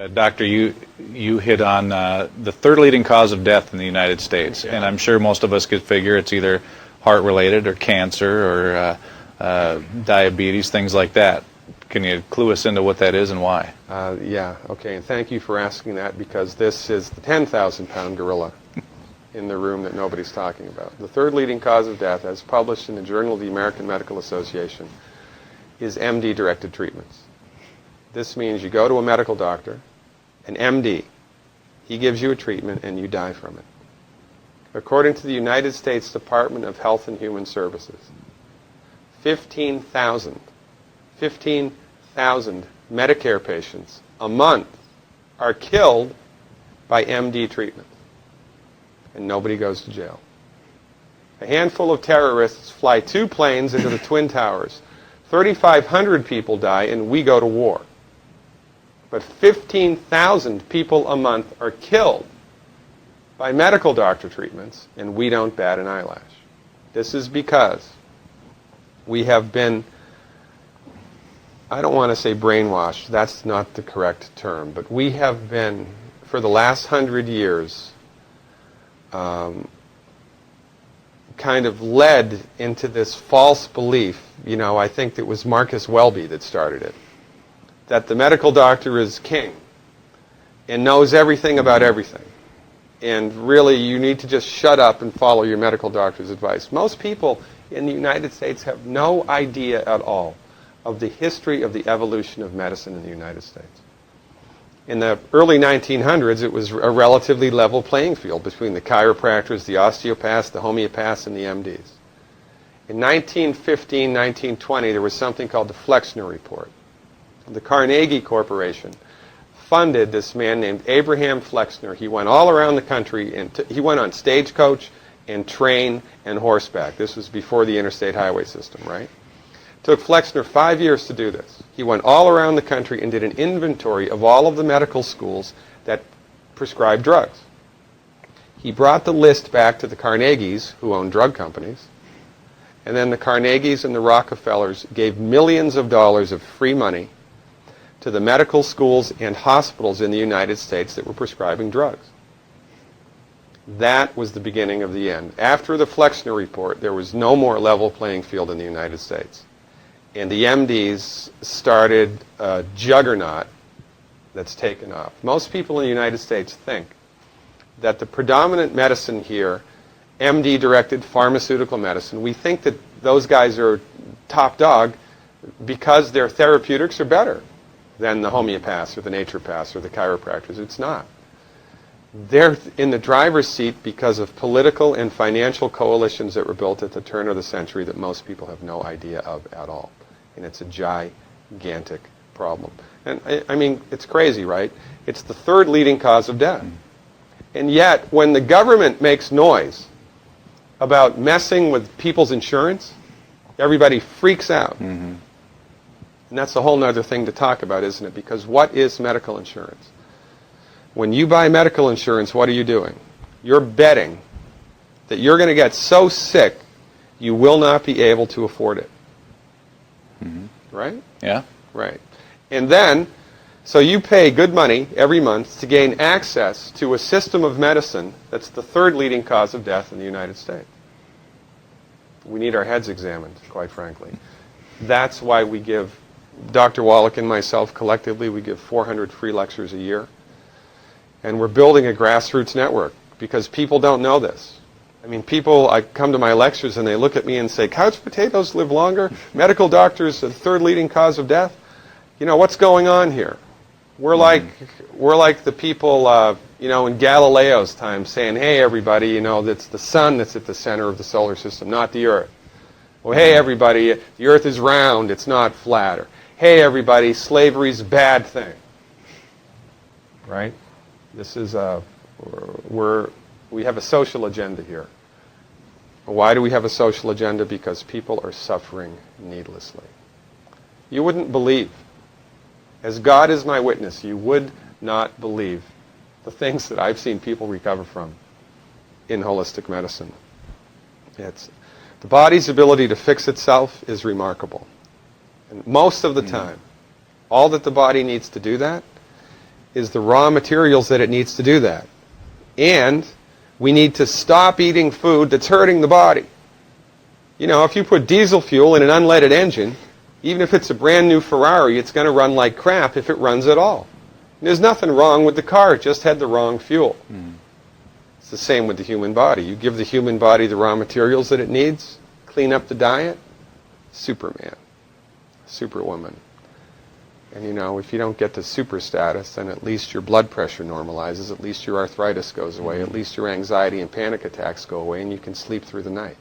Doctor, you hit on the third leading cause of death in the United States, and I'm sure most of us could figure it's either heart-related or cancer or diabetes, things like that. Can you clue us into what that is and why? Yeah, okay, and thank you for asking that, because this is the 10,000-pound gorilla in the room that nobody's talking about. The third leading cause of death, as published in the Journal of the American Medical Association, is MD-directed treatments. This means you go to a medical doctor, an MD. He gives you a treatment and you die from it. According to the United States Department of Health and Human Services, 15,000 Medicare patients a month are killed by MD treatment. And nobody goes to jail. A handful of terrorists fly 2 planes into the Twin Towers. 3,500 people die and we go to war. But 15,000 people a month are killed by medical doctor treatments, and we don't bat an eyelash. This is because we have been, I don't want to say brainwashed, that's not the correct term, but we have been, for the last 100 years, kind of led into this false belief. You know, I think it was Marcus Welby that started it, that the medical doctor is king and knows everything about everything. And really, you need to just shut up and follow your medical doctor's advice. Most people in the United States have no idea at all of the history of the evolution of medicine in the United States. In the early 1900s, it was a relatively level playing field between the chiropractors, the osteopaths, the homeopaths, and the MDs. In 1915, 1920, there was something called the Flexner Report. The Carnegie Corporation funded this man named Abraham Flexner. He went all around the country, and he went on stagecoach and train and horseback. This was before the interstate highway system, right? It took Flexner 5 years to do this. He went all around the country and did an inventory of all of the medical schools that prescribed drugs. He brought the list back to the Carnegies, who owned drug companies, and then the Carnegies and the Rockefellers gave millions of dollars of free money to the medical schools and hospitals in the United States that were prescribing drugs. That was the beginning of the end. After the Flexner Report, there was no more level playing field in the United States. And the MDs started a juggernaut that's taken off. Most people in the United States think that the predominant medicine here, MD-directed pharmaceutical medicine, we think that those guys are top dog because their therapeutics are better than the homeopaths or the naturopaths or the chiropractors. It's not. They're in the driver's seat because of political and financial coalitions that were built at the turn of the century that most people have no idea of at all. And it's a gigantic problem. And I mean, it's crazy, right? It's the third leading cause of death. And yet, when the government makes noise about messing with people's insurance, everybody freaks out. Mm-hmm. And that's a whole other thing to talk about, isn't it? Because what is medical insurance? When you buy medical insurance, what are you doing? You're betting that you're going to get so sick you will not be able to afford it. Mm-hmm. Right? Yeah. Right. And then, so you pay good money every month to gain access to a system of medicine that's the third leading cause of death in the United States. We need our heads examined, quite frankly. That's why we give, Dr. Wallach and myself collectively, we give 400 free lectures a year. And we're building a grassroots network because people don't know this. I mean, I come to my lectures and they look at me and say, couch potatoes live longer? Medical doctors, the third leading cause of death? You know, what's going on here? We're like the people, in Galileo's time saying, hey, everybody, it's the sun that's at the center of the solar system, not the Earth. Well, hey, everybody, the Earth is round, it's not flat. Or, hey, everybody, slavery's a bad thing. Right? This is we have a social agenda here. Why do we have a social agenda? Because people are suffering needlessly. You wouldn't believe, as God is my witness, you would not believe the things that I've seen people recover from in holistic medicine. The body's ability to fix itself is remarkable. And most of the time, all that the body needs to do that is the raw materials that it needs to do that. And we need to stop eating food that's hurting the body. You know, if you put diesel fuel in an unleaded engine, even if it's a brand new Ferrari, it's going to run like crap if it runs at all. And there's nothing wrong with the car, it just had the wrong fuel. It's the same with the human body. You give the human body the raw materials that it needs, clean up the diet, Superman, Superwoman. And you know, if you don't get to super status, then at least your blood pressure normalizes, at least your arthritis goes away, at least your anxiety and panic attacks go away, and you can sleep through the night.